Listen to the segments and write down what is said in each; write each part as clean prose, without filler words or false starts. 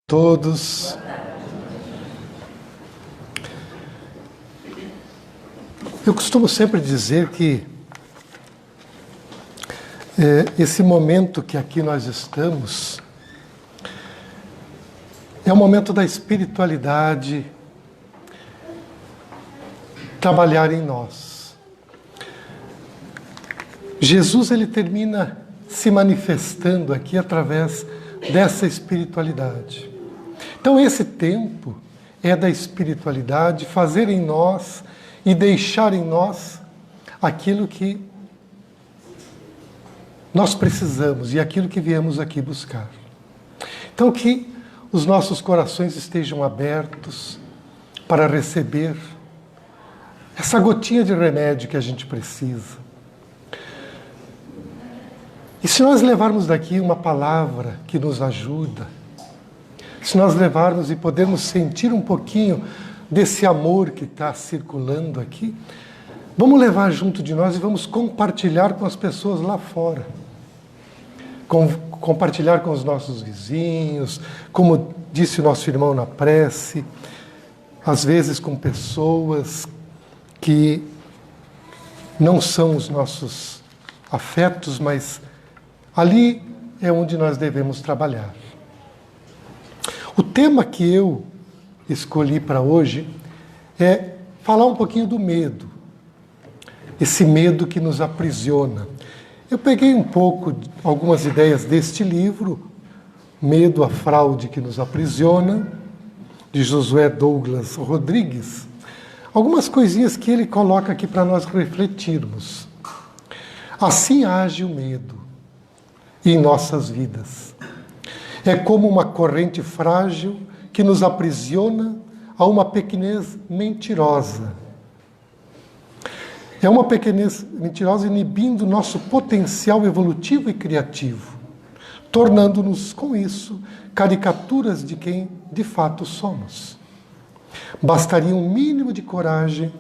Todos. Eu costumo sempre dizer que esse momento que aqui nós estamos é o momento da espiritualidade trabalhar em nós. Jesus, ele termina se manifestando aqui através dessa espiritualidade. Então esse tempo é da espiritualidade fazer em nós e deixar em nós aquilo que nós precisamos e aquilo que viemos aqui buscar. Então que os nossos corações estejam abertos para receber essa gotinha de remédio que a gente precisa. E se nós levarmos daqui uma palavra que nos ajuda, se nós levarmos e podermos sentir um pouquinho desse amor que está circulando aqui, vamos levar junto de nós e vamos compartilhar com as pessoas lá fora. Compartilhar com os nossos vizinhos, como disse o nosso irmão na prece, às vezes com pessoas que não são os nossos afetos, mas ali é onde nós devemos trabalhar. O tema que eu escolhi para hoje é falar um pouquinho do medo. Esse medo que nos aprisiona. Eu peguei um pouco, algumas ideias deste livro, Medo, a Fraude que nos Aprisiona, de Josué Douglas Rodrigues. Algumas coisinhas que ele coloca aqui para nós refletirmos. Assim age o medo em nossas vidas. É como uma corrente frágil que nos aprisiona a uma pequenez mentirosa. É uma pequenez mentirosa inibindo nosso potencial evolutivo e criativo, tornando-nos, com isso, caricaturas de quem de fato somos. Bastaria um mínimo de coragem,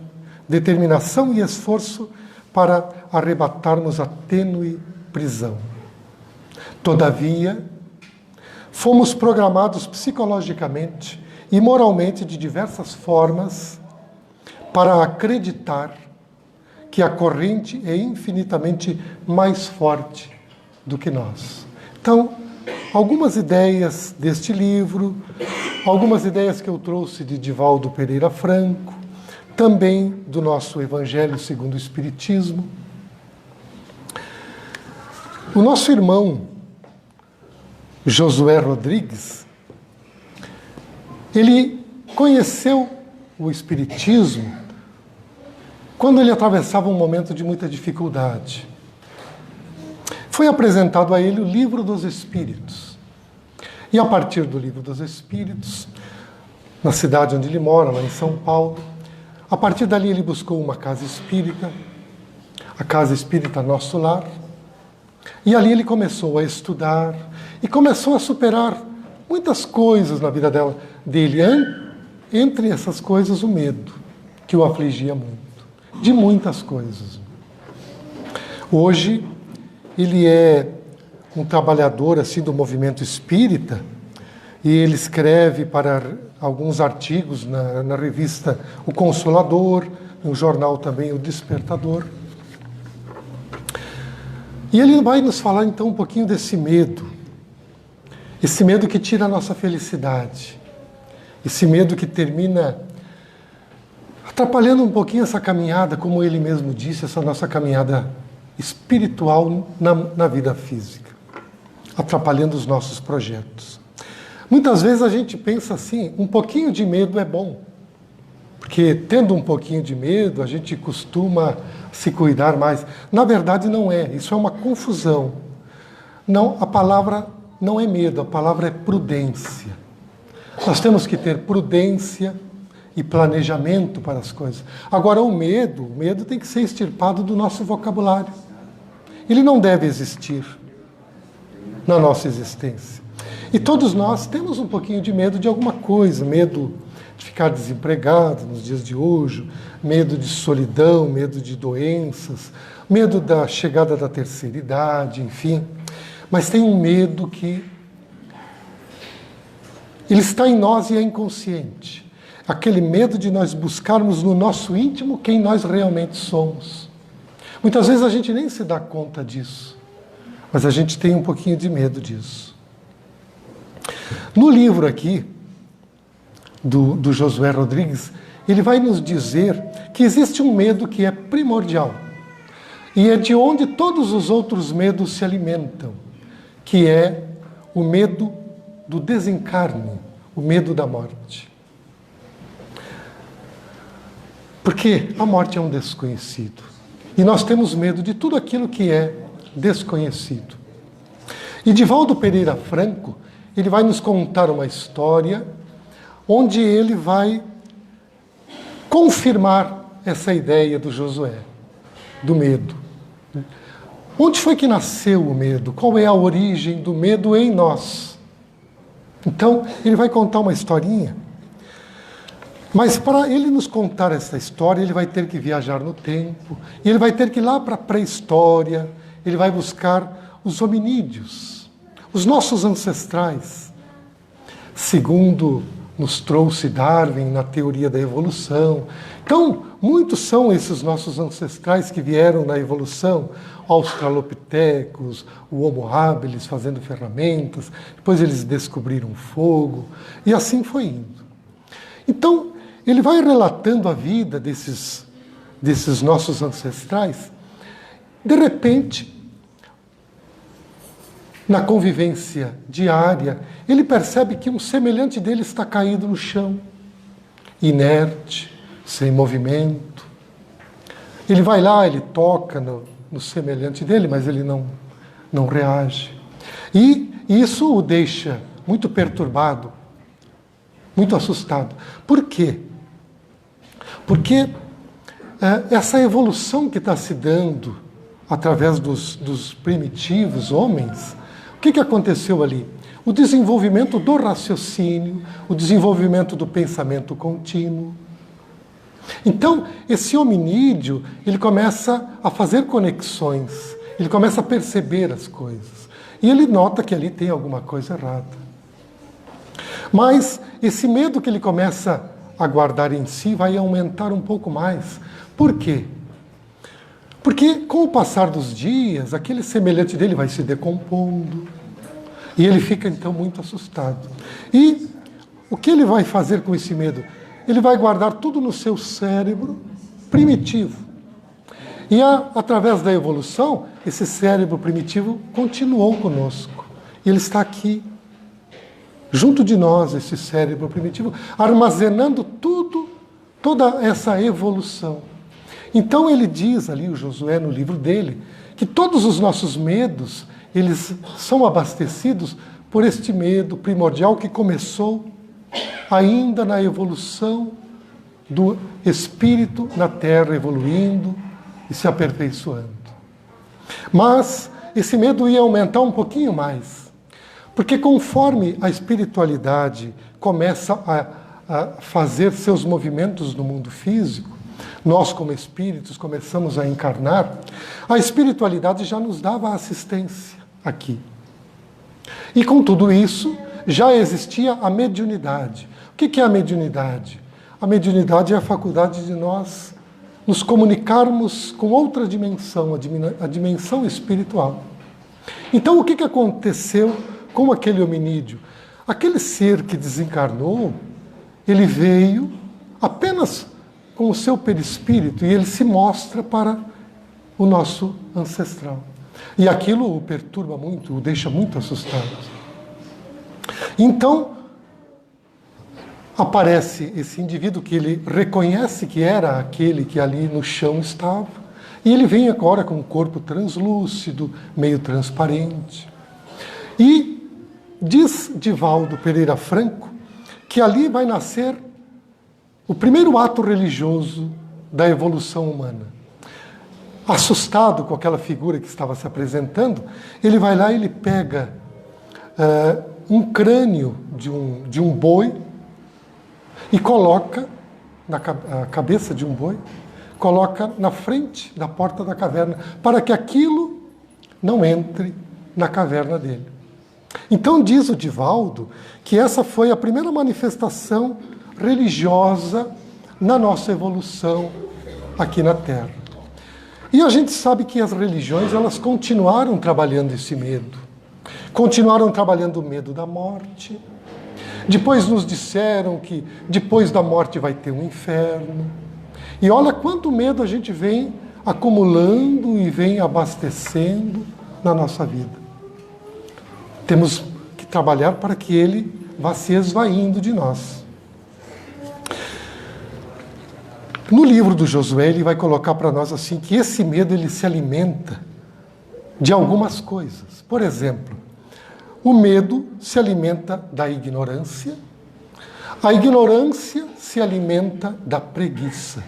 determinação e esforço para arrebatarmos a tênue prisão. Todavia, fomos programados psicologicamente e moralmente de diversas formas para acreditar que a corrente é infinitamente mais forte do que nós. Então, algumas ideias deste livro, algumas ideias que eu trouxe de Divaldo Pereira Franco, também do nosso Evangelho segundo o Espiritismo. O nosso irmão Josué Rodrigues, ele conheceu o Espiritismo quando ele atravessava um momento de muita dificuldade. Foi apresentado a ele o Livro dos Espíritos. E a partir do Livro dos Espíritos, na cidade onde ele mora, lá em São Paulo, a partir dali ele buscou uma casa espírita, a Casa Espírita Nosso Lar, e ali ele começou a estudar e começou a superar muitas coisas na vida dele. Entre essas coisas, o medo, que o afligia muito. De muitas coisas. Hoje, ele é um trabalhador assim, do movimento espírita e ele escreve para alguns artigos na revista O Consolador, no jornal também O Despertador. E ele vai nos falar então um pouquinho desse medo. Esse medo que tira a nossa felicidade. Esse medo que termina atrapalhando um pouquinho essa caminhada, como ele mesmo disse, essa nossa caminhada espiritual na vida física. Atrapalhando os nossos projetos. Muitas vezes a gente pensa assim, um pouquinho de medo é bom. Porque tendo um pouquinho de medo, a gente costuma se cuidar mais. Na verdade não é, isso é uma confusão. Não, a palavra não é medo, a palavra é prudência. Nós temos que ter prudência e planejamento para as coisas. Agora o medo tem que ser extirpado do nosso vocabulário. Ele não deve existir na nossa existência. E todos nós temos um pouquinho de medo de alguma coisa, medo de ficar desempregado nos dias de hoje, medo de solidão, medo de doenças, medo da chegada da terceira idade, enfim. Mas tem um medo que Ele está em nós e é inconsciente. Aquele medo de nós buscarmos no nosso íntimo quem nós realmente somos. Muitas vezes a gente nem se dá conta disso, mas a gente tem um pouquinho de medo disso. No livro aqui, do Josué Rodrigues, ele vai nos dizer que existe um medo que é primordial, e é de onde todos os outros medos se alimentam, que é o medo do desencarne, o medo da morte. Porque a morte é um desconhecido. E nós temos medo de tudo aquilo que é desconhecido. E Divaldo Pereira Franco, ele vai nos contar uma história onde ele vai confirmar essa ideia do Josué, do medo. Onde foi que nasceu o medo? Qual é a origem do medo em nós? Então, ele vai contar uma historinha. Mas para ele nos contar essa história, ele vai ter que viajar no tempo, e ele vai ter que ir lá para a pré-história, ele vai buscar os hominídeos, os nossos ancestrais, segundo nos trouxe Darwin na teoria da evolução. Então, muitos são esses nossos ancestrais que vieram na evolução, australopitecos, o Homo habilis fazendo ferramentas, depois eles descobriram fogo, e assim foi indo. Então, ele vai relatando a vida desses nossos ancestrais. De repente, na convivência diária, ele percebe que um semelhante dele está caído no chão, inerte, sem movimento. Ele vai lá, ele toca no semelhante dele, mas ele não reage. E isso o deixa muito perturbado, muito assustado. Por quê? Porque essa evolução que está se dando através dos primitivos homens, o que aconteceu ali? O desenvolvimento do raciocínio, o desenvolvimento do pensamento contínuo. Então, esse hominídeo, ele começa a fazer conexões, ele começa a perceber as coisas. E ele nota que ali tem alguma coisa errada. Mas esse medo que ele começa a guardar em si vai aumentar um pouco mais. Por quê? Porque com o passar dos dias, aquele semelhante dele vai se decompondo. E ele fica então muito assustado. E o que ele vai fazer com esse medo? Ele vai guardar tudo no seu cérebro primitivo. E através da evolução, esse cérebro primitivo continuou conosco. Ele está aqui, junto de nós, esse cérebro primitivo, armazenando toda essa evolução. Então ele diz ali, o Josué, no livro dele, que todos os nossos medos, eles são abastecidos por este medo primordial que começou ainda na evolução do espírito na Terra, evoluindo e se aperfeiçoando. Mas esse medo ia aumentar um pouquinho mais, porque conforme a espiritualidade começa a fazer seus movimentos no mundo físico, nós como espíritos começamos a encarnar, a espiritualidade já nos dava assistência aqui. E com tudo isso, já existia a mediunidade. O que é a mediunidade? A mediunidade é a faculdade de nós nos comunicarmos com outra dimensão, a dimensão espiritual. Então, o que aconteceu com aquele hominídeo? Aquele ser que desencarnou, ele veio apenas com o seu perispírito e ele se mostra para o nosso ancestral. E aquilo o perturba muito, o deixa muito assustado. Então, aparece esse indivíduo que ele reconhece que era aquele que ali no chão estava, e ele vem agora com um corpo translúcido, meio transparente. E diz Divaldo Pereira Franco que ali vai nascer o primeiro ato religioso da evolução humana. Assustado com aquela figura que estava se apresentando, ele vai lá e ele pega um crânio de um boi e coloca na cabeça de um boi, coloca na frente da porta da caverna, para que aquilo não entre na caverna dele. Então diz o Divaldo que essa foi a primeira manifestação religiosa na nossa evolução aqui na Terra. E a gente sabe que as religiões, elas continuaram trabalhando esse medo. Continuaram trabalhando o medo da morte. Depois nos disseram que depois da morte vai ter um inferno. E olha quanto medo a gente vem acumulando e vem abastecendo na nossa vida. Temos que trabalhar para que ele vá se esvaindo de nós. No livro do Josué, ele vai colocar para nós assim, que esse medo ele se alimenta de algumas coisas. Por exemplo, o medo se alimenta da ignorância, a ignorância se alimenta da preguiça.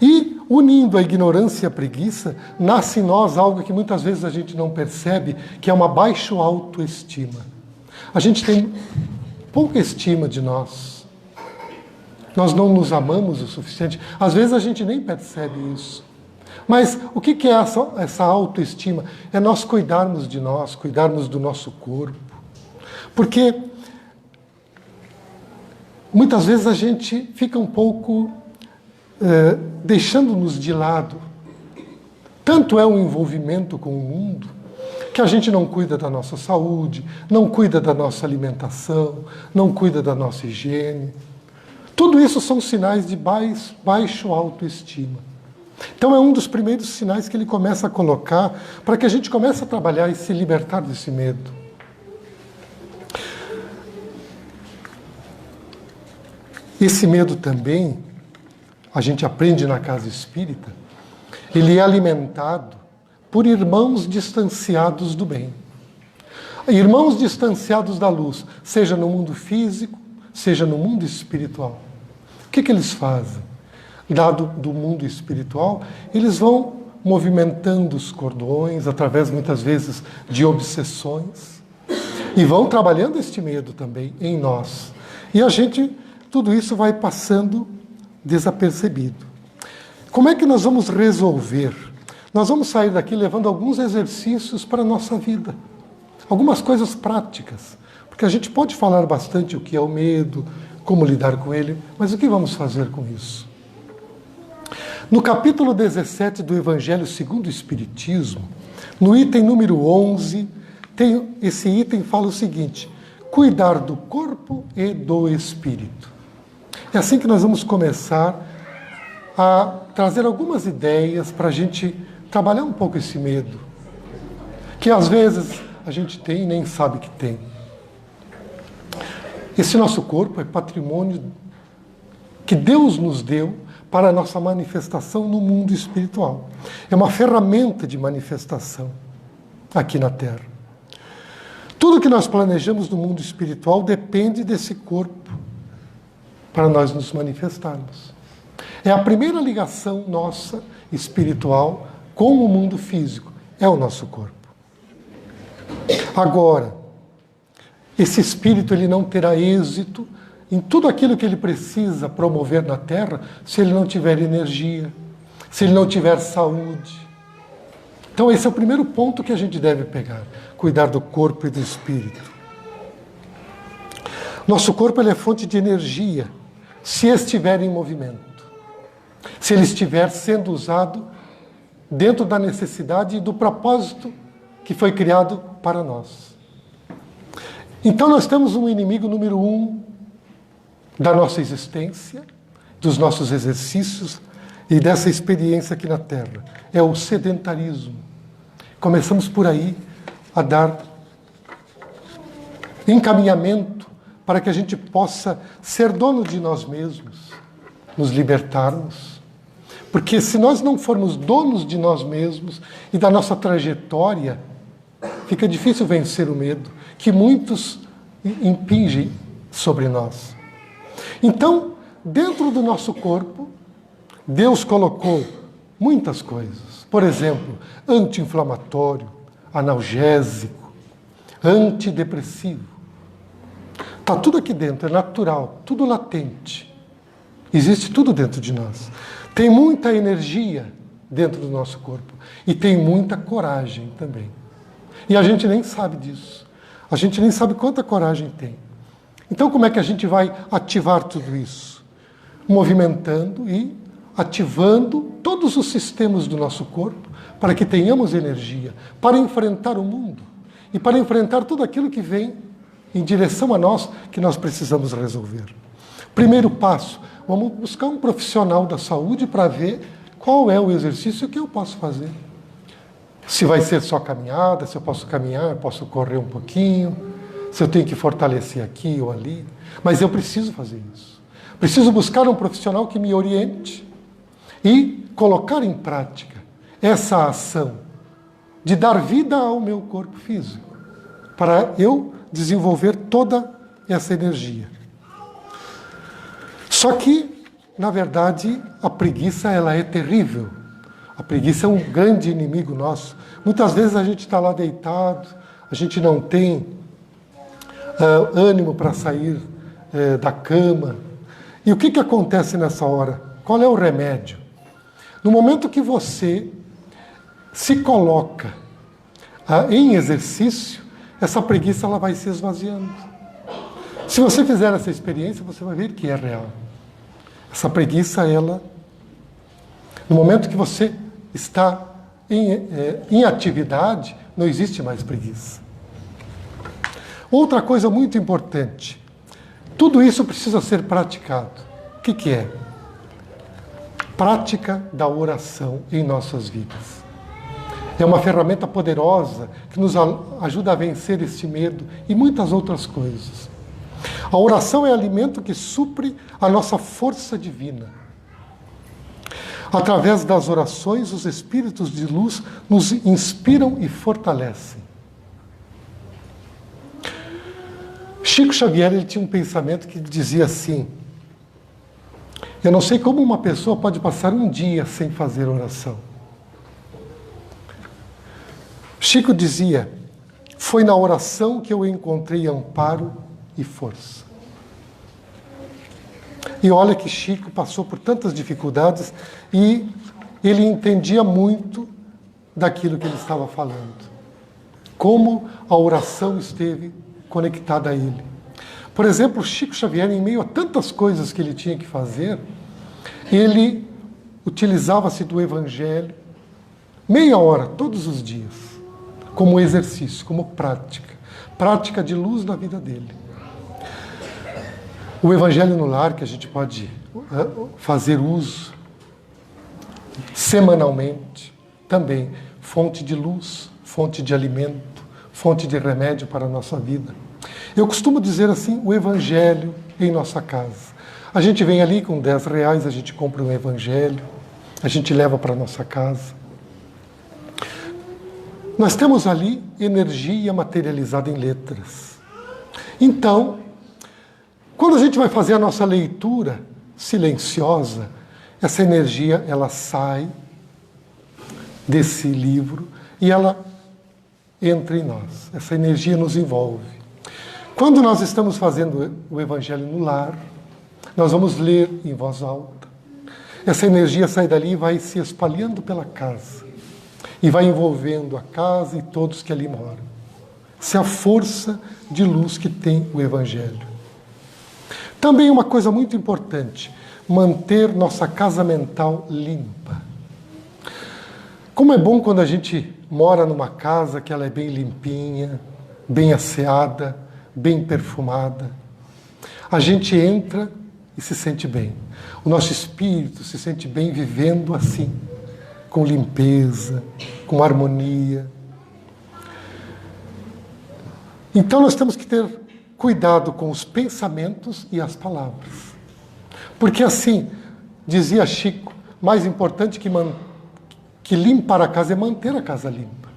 E, unindo a ignorância e a preguiça, nasce em nós algo que muitas vezes a gente não percebe, que é uma baixa autoestima. A gente tem pouca estima de nós. Nós não nos amamos o suficiente. Às vezes a gente nem percebe isso. Mas o que é essa autoestima? É nós cuidarmos de nós, cuidarmos do nosso corpo. Porque muitas vezes a gente fica um pouco deixando-nos de lado. Tanto é o envolvimento com o mundo, que a gente não cuida da nossa saúde, não cuida da nossa alimentação, não cuida da nossa higiene. Tudo isso são sinais de baixo autoestima. Então é um dos primeiros sinais que ele começa a colocar para que a gente comece a trabalhar e se libertar desse medo. Esse medo também, a gente aprende na casa espírita, ele é alimentado por irmãos distanciados do bem. Irmãos distanciados da luz, seja no mundo físico, seja no mundo espiritual. O que eles fazem? Dado do mundo espiritual, eles vão movimentando os cordões, através muitas vezes de obsessões, e vão trabalhando este medo também em nós. E a gente, tudo isso vai passando desapercebido. Como é que nós vamos resolver? Nós vamos sair daqui levando alguns exercícios para a nossa vida, algumas coisas práticas. Porque a gente pode falar bastante o que é o medo, como lidar com ele, mas o que vamos fazer com isso? No capítulo 17 do Evangelho segundo o Espiritismo, no item número 11, esse item fala o seguinte: cuidar do corpo e do espírito. É assim que nós vamos começar a trazer algumas ideias para a gente trabalhar um pouco esse medo, que às vezes a gente tem e nem sabe que tem. Esse nosso corpo é patrimônio que Deus nos deu para a nossa manifestação no mundo espiritual. É uma ferramenta de manifestação aqui na Terra. Tudo que nós planejamos no mundo espiritual depende desse corpo para nós nos manifestarmos. É a primeira ligação nossa espiritual com o mundo físico, é o nosso corpo. Agora, esse espírito ele não terá êxito em tudo aquilo que ele precisa promover na Terra se ele não tiver energia, se ele não tiver saúde. Então esse é o primeiro ponto que a gente deve pegar, cuidar do corpo e do espírito. Nosso corpo ele é fonte de energia se estiver em movimento, se ele estiver sendo usado dentro da necessidade e do propósito que foi criado para nós. Então nós temos um inimigo número 1 da nossa existência, dos nossos exercícios e dessa experiência aqui na Terra. É o sedentarismo. Começamos por aí a dar encaminhamento para que a gente possa ser dono de nós mesmos, nos libertarmos. Porque se nós não formos donos de nós mesmos e da nossa trajetória, fica difícil vencer o medo, que muitos impingem sobre nós. Então, dentro do nosso corpo, Deus colocou muitas coisas. Por exemplo, anti-inflamatório, analgésico, antidepressivo. Está tudo aqui dentro, é natural, tudo latente. Existe tudo dentro de nós. Tem muita energia dentro do nosso corpo e tem muita coragem também. E a gente nem sabe disso. A gente nem sabe quanta coragem tem. Então, como é que a gente vai ativar tudo isso? Movimentando e ativando todos os sistemas do nosso corpo para que tenhamos energia, para enfrentar o mundo e para enfrentar tudo aquilo que vem em direção a nós, que nós precisamos resolver. Primeiro passo, vamos buscar um profissional da saúde para ver qual é o exercício que eu posso fazer. Se vai ser só caminhada, se eu posso caminhar, eu posso correr um pouquinho, se eu tenho que fortalecer aqui ou ali. Mas eu preciso fazer isso. Preciso buscar um profissional que me oriente e colocar em prática essa ação de dar vida ao meu corpo físico, para eu desenvolver toda essa energia. Só que, na verdade, a preguiça ela é terrível. A preguiça é um grande inimigo nosso. Muitas vezes a gente está lá deitado, a gente não tem ânimo para sair da cama. E o que acontece nessa hora? Qual é o remédio? No momento que você se coloca em exercício, essa preguiça ela vai se esvaziando. Se você fizer essa experiência, você vai ver que é real. Essa preguiça, ela, no momento que você está em atividade, não existe mais preguiça. Outra coisa muito importante, tudo isso precisa ser praticado. O que é? Prática da oração em nossas vidas. É uma ferramenta poderosa que nos ajuda a vencer este medo e muitas outras coisas. A oração é alimento que supre a nossa força divina. Através das orações, os espíritos de luz nos inspiram e fortalecem. Chico Xavier ele tinha um pensamento que dizia assim: eu não sei como uma pessoa pode passar um dia sem fazer oração. Chico dizia: foi na oração que eu encontrei amparo e força. E olha que Chico passou por tantas dificuldades e ele entendia muito daquilo que ele estava falando. Como a oração esteve conectada a ele. Por exemplo, Chico Xavier, em meio a tantas coisas que ele tinha que fazer, ele utilizava-se do Evangelho meia hora, todos os dias, como exercício, como prática de luz na vida dele. O Evangelho no Lar, que a gente pode fazer uso semanalmente, também fonte de luz, fonte de alimento, fonte de remédio para a nossa vida. Eu costumo dizer assim, o Evangelho em nossa casa. A gente vem ali com R$10, a gente compra um Evangelho, a gente leva para a nossa casa. Nós temos ali energia materializada em letras. Então, quando a gente vai fazer a nossa leitura silenciosa, essa energia ela sai desse livro e ela entra em nós. Essa energia nos envolve. Quando nós estamos fazendo o Evangelho no lar, nós vamos ler em voz alta. Essa energia sai dali e vai se espalhando pela casa. E vai envolvendo a casa e todos que ali moram. Essa é a força de luz que tem o Evangelho. Também uma coisa muito importante, manter nossa casa mental limpa. Como é bom quando a gente mora numa casa que ela é bem limpinha, bem asseada, bem perfumada. A gente entra e se sente bem. O nosso espírito se sente bem vivendo assim, com limpeza, com harmonia. Então nós temos que ter cuidado com os pensamentos e as palavras. Porque assim, dizia Chico, mais importante que limpar a casa é manter a casa limpa.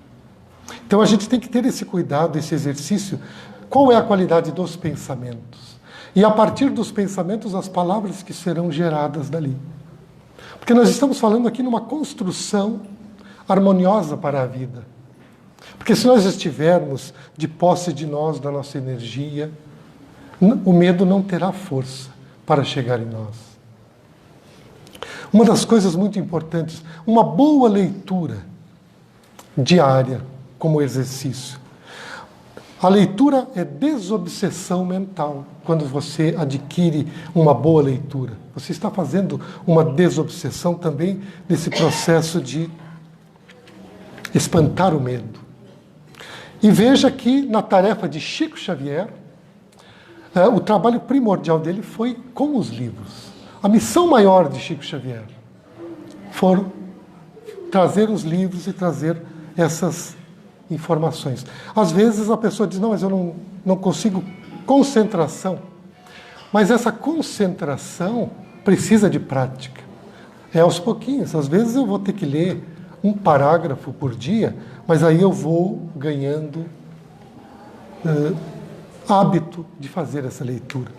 Então a gente tem que ter esse cuidado, esse exercício. Qual é a qualidade dos pensamentos? E a partir dos pensamentos, as palavras que serão geradas dali. Porque nós estamos falando aqui numa construção harmoniosa para a vida. Porque se nós estivermos de posse de nós, da nossa energia, o medo não terá força para chegar em nós. Uma das coisas muito importantes, uma boa leitura diária como exercício. A leitura é desobsessão mental. Quando você adquire uma boa leitura, você está fazendo uma desobsessão também nesse processo de espantar o medo. E veja que na tarefa de Chico Xavier, o trabalho primordial dele foi com os livros. A missão maior de Chico Xavier foi trazer os livros e trazer essas informações. Às vezes a pessoa diz, não, mas eu não consigo concentração. Mas essa concentração precisa de prática. É aos pouquinhos. Às vezes eu vou ter que ler um parágrafo por dia, mas aí eu vou ganhando hábito de fazer essa leitura.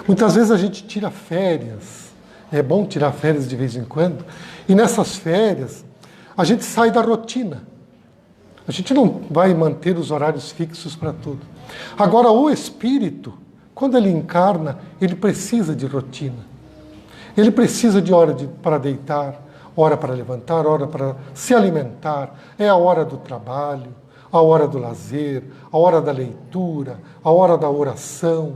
Muitas vezes a gente tira férias, é bom tirar férias de vez em quando, e nessas férias a gente sai da rotina. A gente não vai manter os horários fixos para tudo. Agora, o espírito, quando ele encarna, ele precisa de rotina. Ele precisa de hora para deitar, hora para levantar, hora para se alimentar. É a hora do trabalho, a hora do lazer, a hora da leitura, a hora da oração.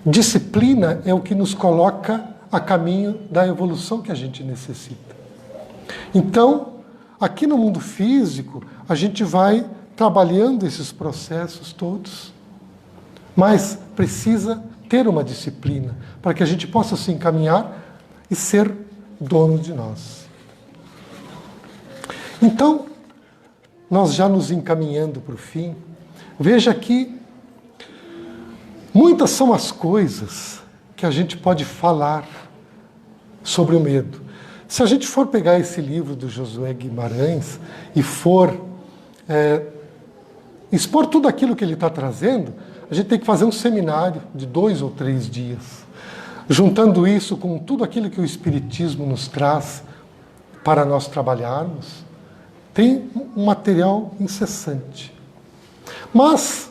Disciplina é o que nos coloca a caminho da evolução que a gente necessita. Então, aqui no mundo físico, a gente vai trabalhando esses processos todos, mas precisa ter uma disciplina para que a gente possa se encaminhar e ser dono de nós. Então, nós já nos encaminhando para o fim, veja que muitas são as coisas que a gente pode falar sobre o medo. Se a gente for pegar esse livro do Josué Guimarães e for expor tudo aquilo que ele está trazendo, a gente tem que fazer um seminário de 2 ou 3 dias, juntando isso com tudo aquilo que o Espiritismo nos traz para nós trabalharmos. Tem um material incessante. Mas,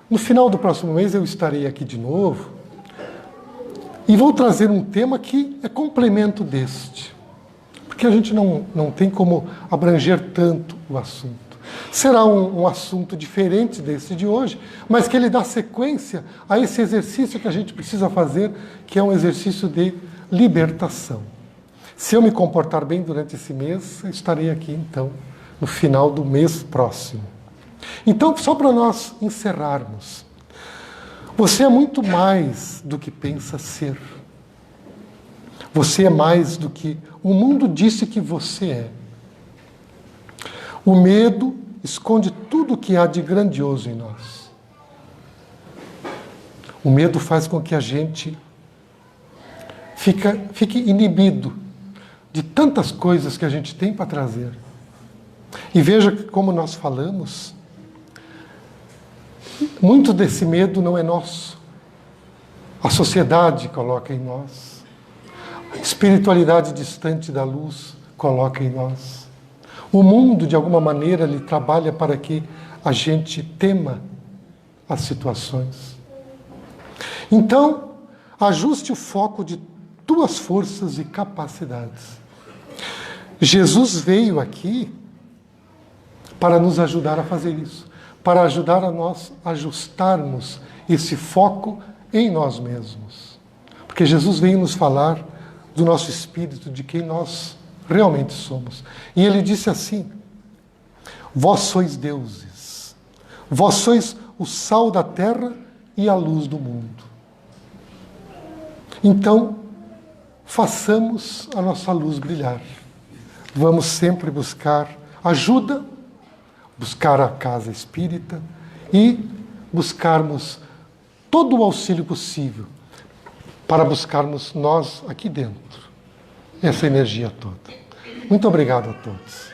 no final do próximo mês, eu estarei aqui de novo e vou trazer um tema que é complemento deste. Porque a gente não tem como abranger tanto o assunto. Será um assunto diferente desse de hoje, mas que ele dá sequência a esse exercício que a gente precisa fazer, que é um exercício de libertação. Se eu me comportar bem durante esse mês, eu estarei aqui, então, no final do mês próximo. Então, só para nós encerrarmos, você é muito mais do que pensa ser. Você é mais do que o mundo disse que você é. O medo esconde tudo o que há de grandioso em nós. O medo faz com que a gente fique inibido de tantas coisas que a gente tem para trazer. E veja que, como nós falamos, muito desse medo não é nosso. A sociedade coloca em nós. A espiritualidade distante da luz coloca em nós. O mundo, de alguma maneira, ele trabalha para que a gente tema as situações. Então, ajuste o foco de tuas forças e capacidades. Jesus veio aqui para nos ajudar a fazer isso, para ajudar a nós ajustarmos esse foco em nós mesmos. Porque Jesus veio nos falar do nosso espírito, de quem nós realmente somos. E ele disse assim: vós sois deuses, vós sois o sal da terra e a luz do mundo. Então, façamos a nossa luz brilhar. Vamos sempre buscar ajuda, buscar a casa espírita e buscarmos todo o auxílio possível para buscarmos nós aqui dentro essa energia toda. Muito obrigado a todos.